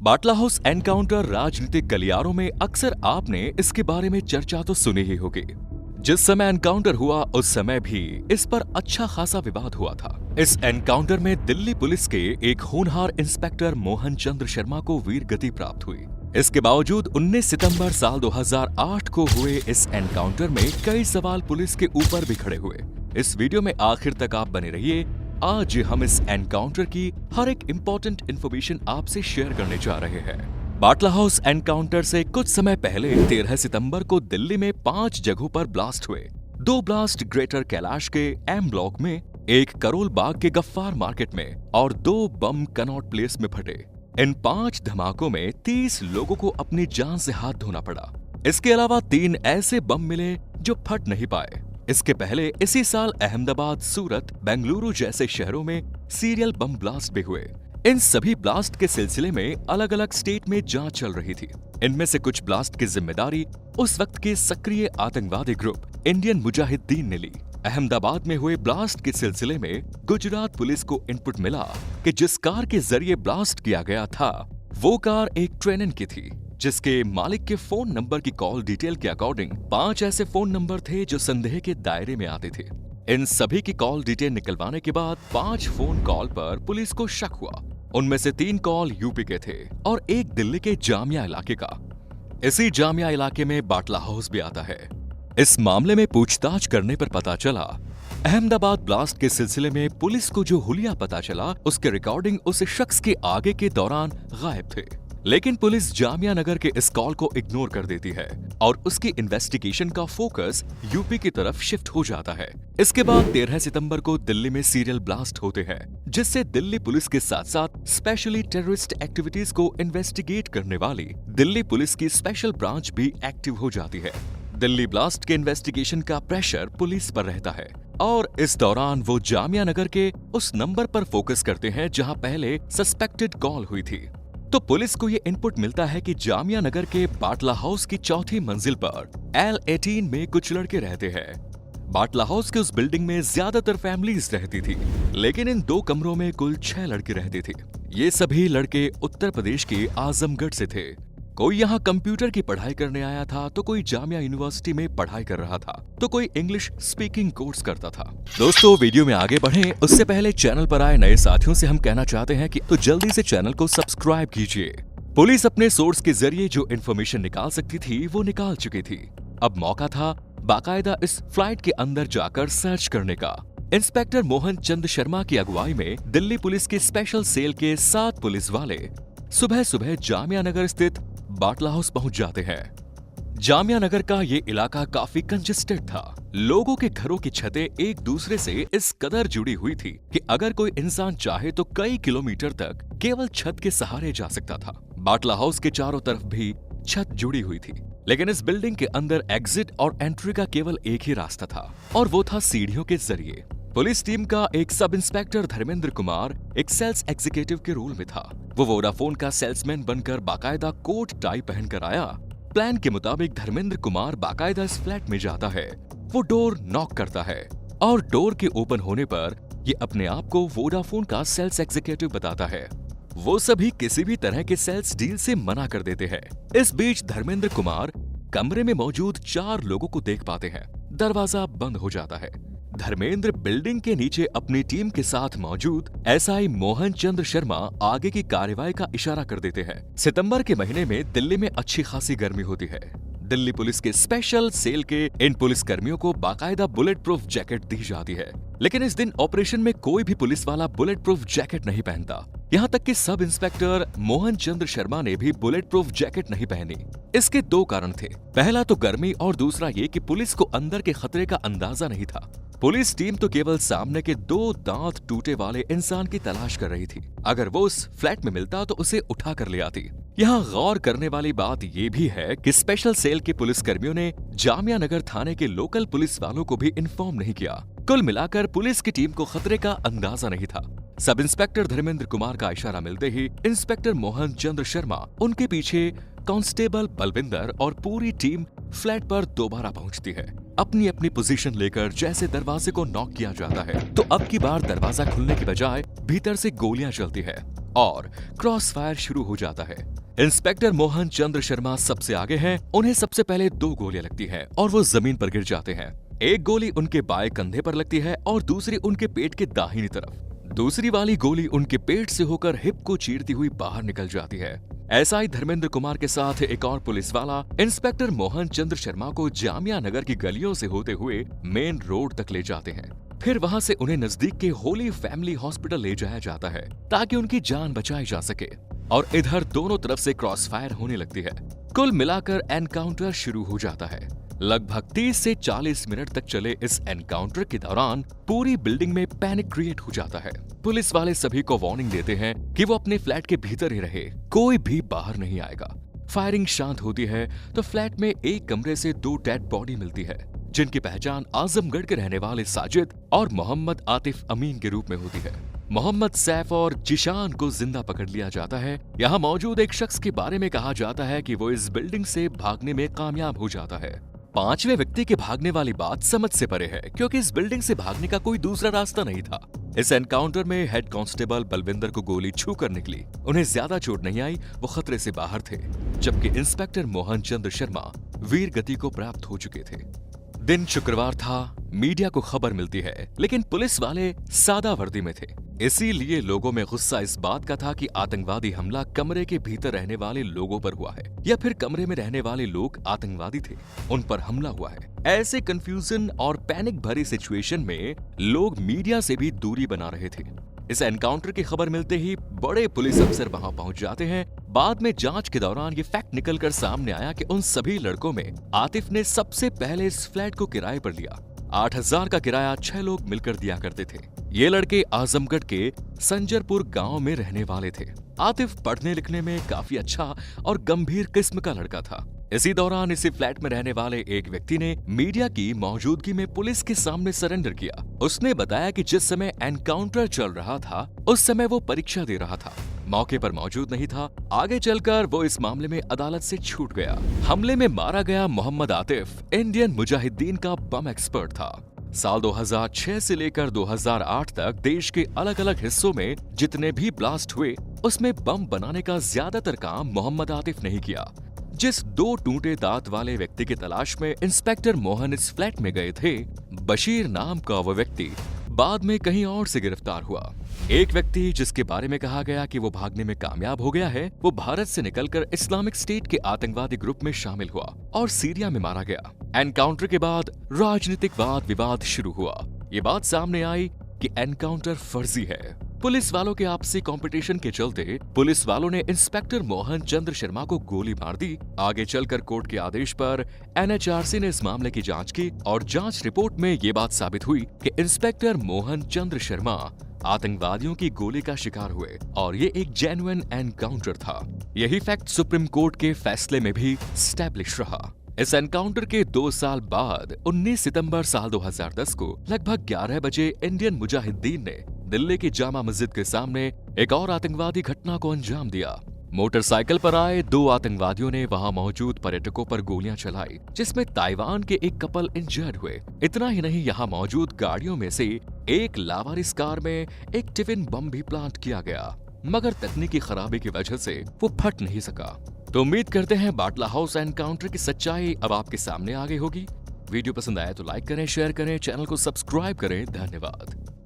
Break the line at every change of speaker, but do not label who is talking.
बाटला house encounter राजनीतिक गलियारों में अक्सर आपने इसके बारे में चर्चा तो सुनी ही होगी। जिस समय एनकाउंटर हुआ उस समय भी इस पर अच्छा खासा विवाद हुआ था। इस एनकाउंटर में दिल्ली पुलिस के एक होनहार इंस्पेक्टर मोहन चंद्र शर्मा को वीर गति प्राप्त हुई। इसके बावजूद 19 सितंबर साल 2008 को हुए इस एनकाउंटर में कई सवाल पुलिस के ऊपर भी खड़े हुए। इस वीडियो में आखिर तक आप बने रहिए। आज हम इस एनकाउंटर की हर एक इंपॉर्टेंट इंफॉर्मेशन आपसे शेयर करने जा रहे हैं। बाटला हाउस एनकाउंटर से कुछ समय पहले 13 सितंबर को दिल्ली में 5 जगहों पर ब्लास्ट हुए। 2 ब्लास्ट ग्रेटर कैलाश के एम ब्लॉक में, एक करोल बाग के गफ्फार मार्केट में और 2 बम कनॉट प्लेस में फटे। इन 5 धमाकों में 30 लोगों को अपनी जान से हाथ धोना पड़ा। इसके अलावा 3 ऐसे बम मिले जो फट नहीं पाए। इसके पहले इसी साल अहमदाबाद, सूरत, बेंगलुरु जैसे शहरों में सीरियल बम ब्लास्ट भी हुए। इन सभी ब्लास्ट के सिलसिले में अलग अलग स्टेट में जांच चल रही थी। इनमें से कुछ ब्लास्ट की जिम्मेदारी उस वक्त के सक्रिय आतंकवादी ग्रुप इंडियन मुजाहिदीन ने ली। अहमदाबाद में हुए ब्लास्ट के सिलसिले में गुजरात पुलिस को इनपुट मिला कि जिस कार के जरिए ब्लास्ट किया गया था वो कार एक ट्रेनन की थी, जिसके मालिक के फोन नंबर की कॉल डिटेल के अकॉर्डिंग 5 ऐसे फोन नंबर थे जो संदेह के दायरे में आते थे। इन सभी की कॉल डिटेल निकलवाने के बाद 5 फोन कॉल पर पुलिस को शक हुआ। उनमें से 3 कॉल यूपी के थे और एक दिल्ली के जामिया इलाके का। इसी जामिया इलाके में बाटला हाउस भी आता है। इस मामले में पूछताछ करने पर पता चला अहमदाबाद ब्लास्ट के सिलसिले में पुलिस को जो हुलिया पता चला उसके रिकॉर्डिंग उस शख्स के आगे के दौरान गायब थे। लेकिन पुलिस जामिया नगर के इस कॉल को इग्नोर कर देती है और उसकी इन्वेस्टिगेशन का फोकस यूपी की तरफ शिफ्ट हो जाता है। इसके बाद 13 सितंबर को दिल्ली में सीरियल ब्लास्ट होते हैं, जिससे दिल्ली पुलिस के साथ साथ स्पेशली टेररिस्ट एक्टिविटीज को इन्वेस्टिगेट करने वाली दिल्ली पुलिस की स्पेशल ब्रांच भी एक्टिव हो जाती है। दिल्ली ब्लास्ट के इन्वेस्टिगेशन का प्रेशर पुलिस पर रहता है और इस दौरान वो जामिया नगर के उस नंबर पर फोकस करते हैं जहां पहले सस्पेक्टेड कॉल हुई थी। तो पुलिस को ये इनपुट मिलता है कि जामिया नगर के बाटला हाउस की 4थी मंजिल पर L18 में कुछ लड़के रहते हैं। बाटला हाउस के उस बिल्डिंग में ज्यादातर फैमिलीज रहती थी, लेकिन इन 2 कमरों में कुल 6 लड़के रहते थे। ये सभी लड़के उत्तर प्रदेश के आजमगढ़ से थे। कोई यहाँ कंप्यूटर की पढ़ाई करने आया था, तो कोई जामिया यूनिवर्सिटी में पढ़ाई कर रहा था, तो कोई इंग्लिश स्पीकिंग कोर्स करता था। दोस्तों, वीडियो में आगे बढ़ें उससे पहले चैनल पर आए नए साथियों से हम कहना चाहते हैं कि तो जल्दी से चैनल को सब्सक्राइब कीजिए। पुलिस अपने सोर्स के जरिए जो इन्फॉर्मेशन निकाल सकती थी वो निकाल चुकी थी। अब मौका था बाकायदा इस फ्लाइट के अंदर जाकर सर्च करने का। इंस्पेक्टर मोहन चंद्र शर्मा की अगुवाई में दिल्ली पुलिस के स्पेशल सेल के 7 पुलिस वाले सुबह सुबह जामिया नगर स्थित बाटला हाउस पहुंच जाते हैं। जामिया नगर का ये इलाका काफी कंजेस्टेड था। लोगों के घरों की छतें एक दूसरे से इस कदर जुड़ी हुई थी कि अगर कोई इंसान चाहे तो कई किलोमीटर तक केवल छत के सहारे जा सकता था। बाटला हाउस के चारों तरफ भी छत जुड़ी हुई थी, लेकिन इस बिल्डिंग के अंदर एग्जिट और एंट्री का केवल एक ही रास्ता था और वो था सीढ़ियों के जरिए। पुलिस टीम का एक सब इंस्पेक्टर धर्मेंद्र कुमार एक सेल्स एग्जीक्यूटिव के रोल में था। वो वोडाफोन का सेल्समैन बनकर बाकायदा कोट टाई पहनकर आया। प्लान के मुताबिक धर्मेंद्र कुमार बाकायदा इस फ्लैट में जाता है। वो डोर नॉक करता है और डोर के ओपन होने पर ये अपने आप को वोडाफोन का सेल्स एग्जीक्यूटिव बताता है। वो सभी किसी भी तरह के सेल्स डील से मना कर देते हैं। इस बीच धर्मेंद्र कुमार कमरे में मौजूद 4 लोगों को देख पाते हैं। दरवाजा बंद हो जाता है। धर्मेंद्र बिल्डिंग के नीचे अपनी टीम के साथ मौजूद एसआई मोहन चंद्र शर्मा आगे की कार्रवाई का इशारा कर देते हैं। सितंबर के महीने में दिल्ली में अच्छी खासी गर्मी होती है। दिल्ली पुलिस के स्पेशल सेल के इन पुलिस कर्मियों को बाकायदा बुलेट प्रूफ जैकेट दी जाती है, लेकिन इस दिन ऑपरेशन में कोई भी पुलिस वाला बुलेट प्रूफ जैकेट नहीं पहनता। यहाँ तक कि सब इंस्पेक्टर मोहन चंद्र शर्मा ने भी बुलेट प्रूफ जैकेट नहीं पहनी। इसके 2 कारण थे। पहला तो गर्मी और दूसरा ये कि पुलिस को अंदर के खतरे का अंदाजा नहीं था। पुलिस टीम तो केवल सामने के 2 दांत टूटे वाले इंसान की तलाश कर रही थी। अगर वो उस फ्लैट में मिलता तो उसे उठा कर ले आती। यहाँ गौर करने वाली बात ये भी है कि स्पेशल सेल के पुलिस कर्मियों ने जामिया नगर थाने के लोकल पुलिस वालों को भी इन्फॉर्म नहीं किया। कुल मिलाकर पुलिस की टीम को खतरे का अंदाजा नहीं था। सब इंस्पेक्टर धर्मेंद्र कुमार का इशारा मिलते ही इंस्पेक्टर मोहन चंद्र शर्मा, उनके पीछे कांस्टेबल बलविंदर और पूरी टीम फ्लैट पर दोबारा पहुंचती है। अपनी अपनी पोजीशन लेकर जैसे दरवाजे को नॉक किया जाता है तो अब की बार दरवाजा खुलने की बजाय भीतर से गोलियां चलती है और क्रॉस फायर शुरू हो जाता है। इंस्पेक्टर मोहन चंद्र शर्मा सबसे आगे हैं। उन्हें सबसे पहले 2 गोलियां लगती हैं और वो जमीन पर गिर जाते हैं। एक गोली उनके बाएं कंधे पर लगती है और दूसरी उनके पेट के दाहिनी तरफ। दूसरी वाली गोली उनके पेट से होकर हिप को चीरती हुई बाहर निकल जाती है। एसआई धर्मेंद्र कुमार के साथ एक और पुलिस वाला इंस्पेक्टर मोहन चंद्र शर्मा को जामिया नगर की गलियों से होते हुए मेन रोड तक ले जाते हैं। फिर वहां से उन्हें नजदीक के होली फैमिली हॉस्पिटल ले जाया जाता है ताकि उनकी जान बचाई जा सके। और इधर दोनों तरफ से क्रॉस फायर होने लगती है। कुल मिलाकर एनकाउंटर शुरू हो जाता है। लगभग 30 से 40 मिनट तक चले इस एनकाउंटर के दौरान पूरी बिल्डिंग में पैनिक क्रिएट हो जाता है। पुलिस वाले सभी को वार्निंग देते हैं कि वो अपने फ्लैट के भीतर ही रहे, कोई भी बाहर नहीं आएगा। फायरिंग शांत होती है तो फ्लैट में एक कमरे से 2 डेड बॉडी मिलती है, जिनकी पहचान आजमगढ़ के रहने वाले साजिद और मोहम्मद आतिफ अमीन के रूप में होती है। मोहम्मद सैफ और जिशान को जिंदा पकड़ लिया जाता है। यहाँ मौजूद एक शख्स के बारे में कहा जाता है कि वो इस बिल्डिंग से भागने में कामयाब हो जाता है। 5वें व्यक्ति के भागने वाली बात समझ से परे है, क्योंकि इस बिल्डिंग से भागने का कोई दूसरा रास्ता नहीं था। इस एनकाउंटर में हेड कांस्टेबल बलविंदर को गोली छू कर निकली। उन्हें ज्यादा चोट नहीं आई, वो खतरे से बाहर थे, जबकि इंस्पेक्टर मोहन चंद्र शर्मा वीर गति को प्राप्त हो चुके थे। दिन शुक्रवार था। मीडिया को खबर मिलती है, लेकिन पुलिस वाले सादा वर्दी में थे। इसीलिए लोगों में गुस्सा इस बात का था कि आतंकवादी हमला कमरे के भीतर रहने वाले लोगों पर हुआ है या फिर कमरे में रहने वाले लोग आतंकवादी थे, उन पर हमला हुआ है। ऐसे कंफ्यूजन और पैनिक भरी सिचुएशन में लोग मीडिया से भी दूरी बना रहे थे। इस एनकाउंटर की खबर मिलते ही बड़े पुलिस अफसर वहां पहुंच जाते हैं। बाद में जांच के दौरान ये फैक्ट निकलकर सामने आया कि उन सभी लड़कों में आतिफ ने सबसे पहले इस फ्लैट को किराए पर लिया। 8000 का किराया 6 लोग मिलकर दिया करते थे। ये लड़के आजमगढ़ के संजरपुर गांव में रहने वाले थे। आतिफ पढ़ने लिखने में काफी अच्छा और गंभीर किस्म का लड़का था। इसी दौरान इसी फ्लैट में रहने वाले एक व्यक्ति ने मीडिया की मौजूदगी में पुलिस के सामने सरेंडर किया। उसने बताया कि जिस समय एनकाउंटर चल रहा था उस समय वो परीक्षा दे रहा था, मौके पर मौजूद नहीं था। आगे चलकर वो इस मामले में अदालत से छूट गया। हमले में मारा गया मोहम्मद आतिफ इंडियन मुजाहिदीन का बम एक्सपर्ट था। साल 2006 से लेकर 2008 तक देश के अलग अलग हिस्सों में जितने भी ब्लास्ट हुए उसमें बम बनाने का ज्यादातर काम मोहम्मद आतिफ ने ही किया। जिस 2 टूटे दांत वाले व्यक्ति की तलाश में इंस्पेक्टर मोहन इस फ्लैट में गए थे, बशीर नाम का वो व्यक्ति बाद में कहीं और से गिरफ्तार हुआ। एक व्यक्ति जिसके बारे में कहा गया कि वो भागने में कामयाब हो गया है, वो भारत से निकलकर इस्लामिक स्टेट के आतंकवादी ग्रुप में शामिल हुआ और सीरिया में मारा गया। एनकाउंटर के बाद राजनीतिक वाद विवाद शुरू हुआ। ये बात सामने आई कि एनकाउंटर फर्जी है। पुलिस वालों के आपसी कंपटीशन के चलते पुलिस वालों ने इंस्पेक्टर मोहन चंद्र शर्मा को गोली मार दी। आगे चलकर कोर्ट के आदेश पर एनएचआरसी ने इस मामले की जांच की और जांच रिपोर्ट में ये बात साबित हुई कि इंस्पेक्टर मोहन चंद्र शर्मा आतंकवादियों की गोली का शिकार हुए और ये एक जेन्युइन एनकाउंटर था। यही फैक्ट सुप्रीम कोर्ट के फैसले में भी स्टैब्लिश रहा। इस एनकाउंटर के 2 साल बाद 19 सितंबर साल 2010 को लगभग 11 बजे इंडियन मुजाहिदीन ने दिल्ली की जामा मस्जिद के सामने एक और आतंकवादी घटना को अंजाम दिया। मोटरसाइकिल पर आए 2 आतंकवादियों ने वहां मौजूद पर्यटकों पर गोलियां चलाई, जिसमें ताइवान के एक कपल इंजर्ड हुए। इतना ही नहीं, यहाँ मौजूद गाड़ियों में से एक लावारिस कार में एक टिफिन बम भी प्लांट किया गया, मगर तकनीकी खराबी की वजह से वो फट नहीं सका। तो उम्मीद करते हैं बाटला हाउस एनकाउंटर की सच्चाई अब आपके सामने आ गई होगी। वीडियो पसंद आया तो लाइक करें, शेयर करें, चैनल को सब्सक्राइब करें। धन्यवाद।